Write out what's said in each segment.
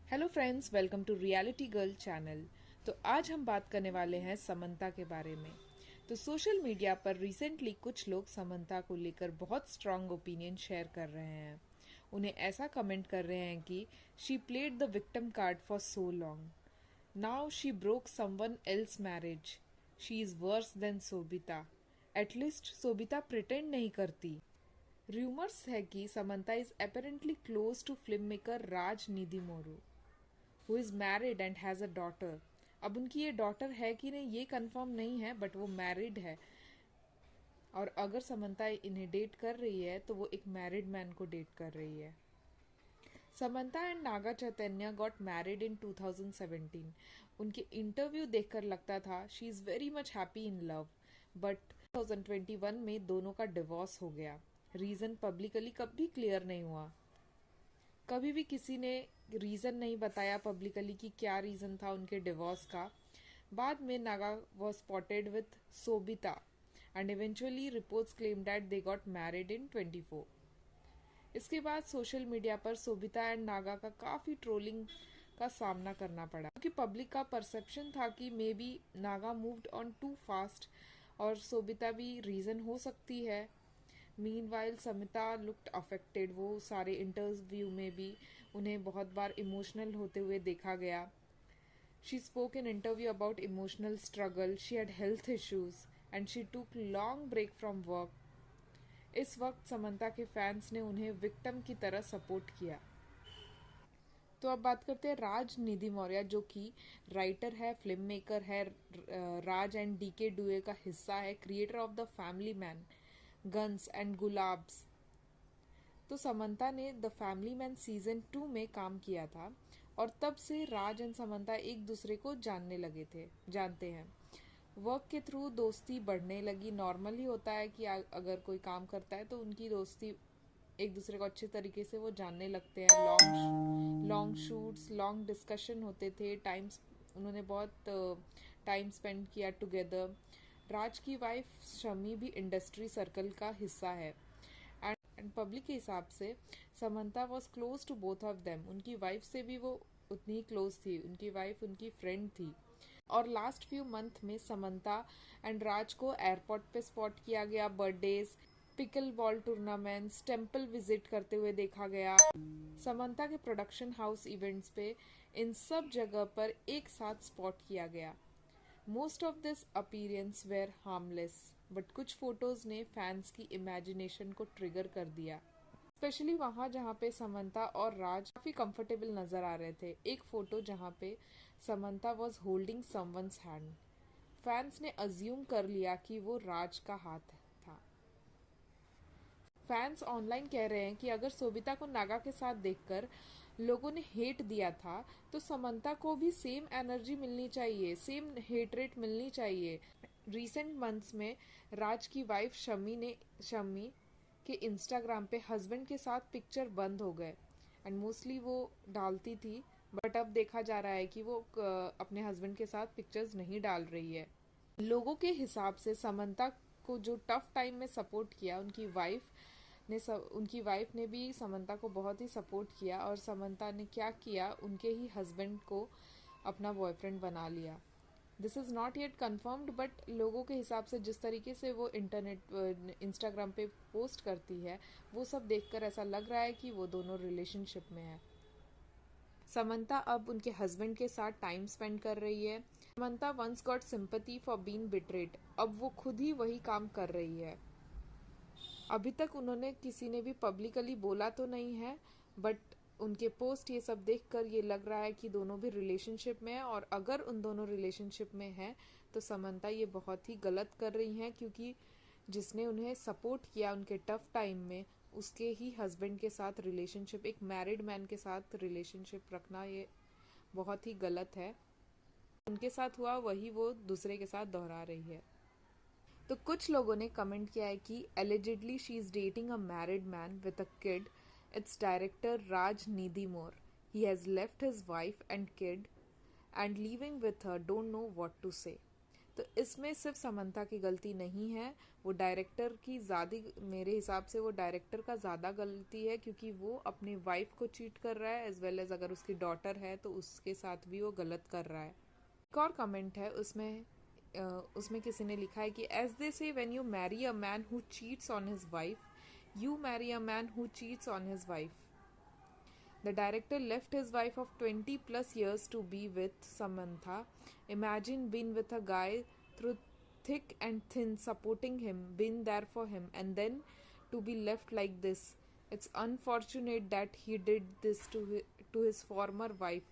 Hello friends, welcome to reality girl channel. तो आज हम बात करने वाले हैं समंता के बारे में। तो सोशल मीडिया पर रिसेंटली कुछ लोग समंता को लेकर बहुत स्ट्रांग ओपिनियन शेयर कर रहे हैं। उन्हें ऐसा कमेंट कर रहे हैं कि she played the victim card for so long, now she broke someone else marriage, she is worse than Sobhita, at least Sobhita pretend नहीं करती। रूमर्स है कि Samantha is apparently close to film maker Raj Nidimoru, who is married and has a daughter. अब उनकी ये daughter है कि नहीं ये कंफर्म नहीं है, बट वो मैरिड है। और अगर समंता इन्हें डेट कर रही है तो वो एक मैरिड मैन को डेट कर रही है। Samantha and Naga Chaitanya got married in 2017। उनके इंटरव्यू देखकर लगता था she is very much happy in love, but 2021 में दोनों का डिवोर्स हो गया। रीजन पब्लिकली कभी क्लियर नहीं हुआ। कभी भी किसी ने रीज़न नहीं बताया पब्लिकली कि क्या रीज़न था उनके डिवोर्स का। बाद में Naga was spotted with Sobita and eventually reports claim that they got married in 24। इसके बाद सोशल मीडिया पर सोबिता एंड नागा का काफ़ी ट्रोलिंग का सामना करना पड़ा, क्योंकि पब्लिक का परसेप्शन था कि maybe Naga moved on too fast और सोबिता भी रीज़न हो सकती है। Meanwhile Samantha looked affected. वो सारे इंटरव्यू में भी उन्हें बहुत बार इमोशनल होते हुए देखा गया। She spoke in interview about emotional struggle, she had health issues and she टूक लॉन्ग ब्रेक फ्रॉम वर्क। इस वक्त समंता के फैंस ने उन्हें विक्टिम की तरह सपोर्ट किया। तो अब बात करते हैं राज निधि मौर्य, जो कि राइटर है, फिल्म मेकर है, राज एंड डीके डुए का हिस्सा है, creator of the family man, guns and Gulaabs. तो समंता ने द फैमिली मैन सीजन 2 में काम किया था और तब से राज एंड समंता एक दूसरे को जानते हैं। वर्क के थ्रू दोस्ती बढ़ने लगी। नॉर्मल ही होता है कि अगर कोई काम करता है तो उनकी दोस्ती एक दूसरे को अच्छे तरीके से वो जानने लगते हैं। Long long shoots, long discussion होते थे। उन्होंने बहुत टाइम स्पेंड किया टुगेदर। राज की वाइफ शमी भी इंडस्ट्री सर्कल का हिस्सा है एंड पब्लिक के हिसाब से Samantha was close to both of them. उनकी वाइफ से भी वो उतनी ही क्लोज थी। उनकी वाइफ उनकी फ्रेंड थी। और लास्ट फ्यू मंथ में समंता एंड राज को एयरपोर्ट पे स्पॉट किया गया, birthdays, pickle ball tournaments, temple visit करते हुए देखा गया। समंता के प्रोडक्शन हाउस इवेंट्स पे इन सब जगह पर एक साथ स्पॉट किया गया। Most of this appearance were harmless, but कुछ फोटोज ने फैंस की इमेजिनेशन को ट्रिगर कर दिया, स्पेशली वहां जहां पे समंता और राज काफी कंफर्टेबल नजर आ रहे थे। एक फोटो जहां पे Samantha was holding someone's hand, fans ने अज्यूम कर लिया कि वो राज का हाथ था। फैंस ऑनलाइन कह रहे हैं कि अगर सोबिता को नागा के साथ देखकर लोगों ने हेट दिया था तो समंता को भी सेम एनर्जी मिलनी चाहिए, सेम हेट रेट मिलनी चाहिए। रिसेंट मंथ्स में राज की वाइफ शमी के इंस्टाग्राम पे हस्बैंड के साथ पिक्चर बंद हो गए एंड मोस्टली वो डालती थी, बट अब देखा जा रहा है कि वो अपने हस्बैंड के साथ पिक्चर्स नहीं डाल रही है। लोगों के हिसाब से समंता को जो टफ टाइम में सपोर्ट किया, उनकी वाइफ ने भी समंता को बहुत ही सपोर्ट किया और समंता ने क्या किया, उनके ही हस्बैंड को अपना बॉयफ्रेंड बना लिया। This is not yet confirmed, but लोगों के हिसाब से जिस तरीके से वो इंस्टाग्राम पे पोस्ट करती है, वो सब देखकर ऐसा लग रहा है कि वो दोनों रिलेशनशिप में है। समंता अब उनके हस्बैंड के साथ टाइम स्पेंड कर रही है। Samantha once got sympathy for being betrayed, अब वो खुद ही वही काम कर रही है। अभी तक उन्होंने किसी ने भी पब्लिकली बोला तो नहीं है, बट उनके पोस्ट ये सब देखकर ये लग रहा है कि दोनों भी रिलेशनशिप में है। और अगर उन दोनों रिलेशनशिप में है तो समंता ये बहुत ही गलत कर रही हैं, क्योंकि जिसने उन्हें सपोर्ट किया उनके टफ टाइम में, उसके ही हस्बैंड के साथ रिलेशनशिप, एक मैरिड मैन के साथ रिलेशनशिप रखना, ये बहुत ही गलत है। उनके साथ हुआ वही वो दूसरे के साथ दोहरा रही है। तो कुछ लोगों ने कमेंट किया है कि allegedly she is dating a married man with a kid. It's director Raj Nidimoru. He has left his wife and kid and living with her, don't know what to say. तो इसमें सिर्फ समंता की गलती नहीं है, वो डायरेक्टर की ज़्यादा, मेरे हिसाब से वो डायरेक्टर का ज़्यादा गलती है, क्योंकि वो अपनी वाइफ को चीट कर रहा है, एज वेल एज अगर उसकी डॉटर है तो उसके साथ भी वो गलत कर रहा है। एक और कमेंट है उसमें किसी ने लिखा है कि एज दे से when you marry a man who cheats on his wife, you marry a man who cheats on his wife. The director left his wife of 20 plus years to be with Samantha. Imagine being with a guy through thick and thin, supporting him, being there for him, and then to be left like this. It's unfortunate that he did this to his former wife.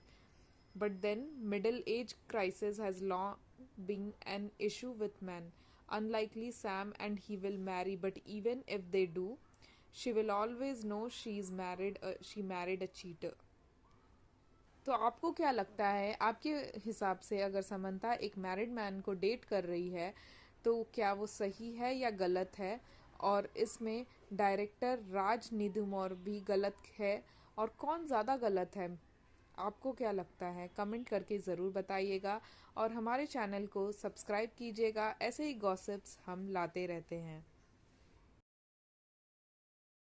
But then, middle age crisis has long been an issue with men. Unlikely Sam and he will marry, but even if they do, she will always know she married a cheater. तो आपको क्या लगता है, आपके हिसाब से अगर समंता एक मैरिड मैन को डेट कर रही है तो क्या वो सही है या गलत है? और इसमें डायरेक्टर राज निदुमौर भी गलत है, और कौन ज़्यादा गलत है? आपको क्या लगता है? कमेंट करके ज़रूर बताइएगा, और हमारे चैनल को सब्सक्राइब कीजिएगा। ऐसे ही गॉसिप्स हम लाते रहते हैं।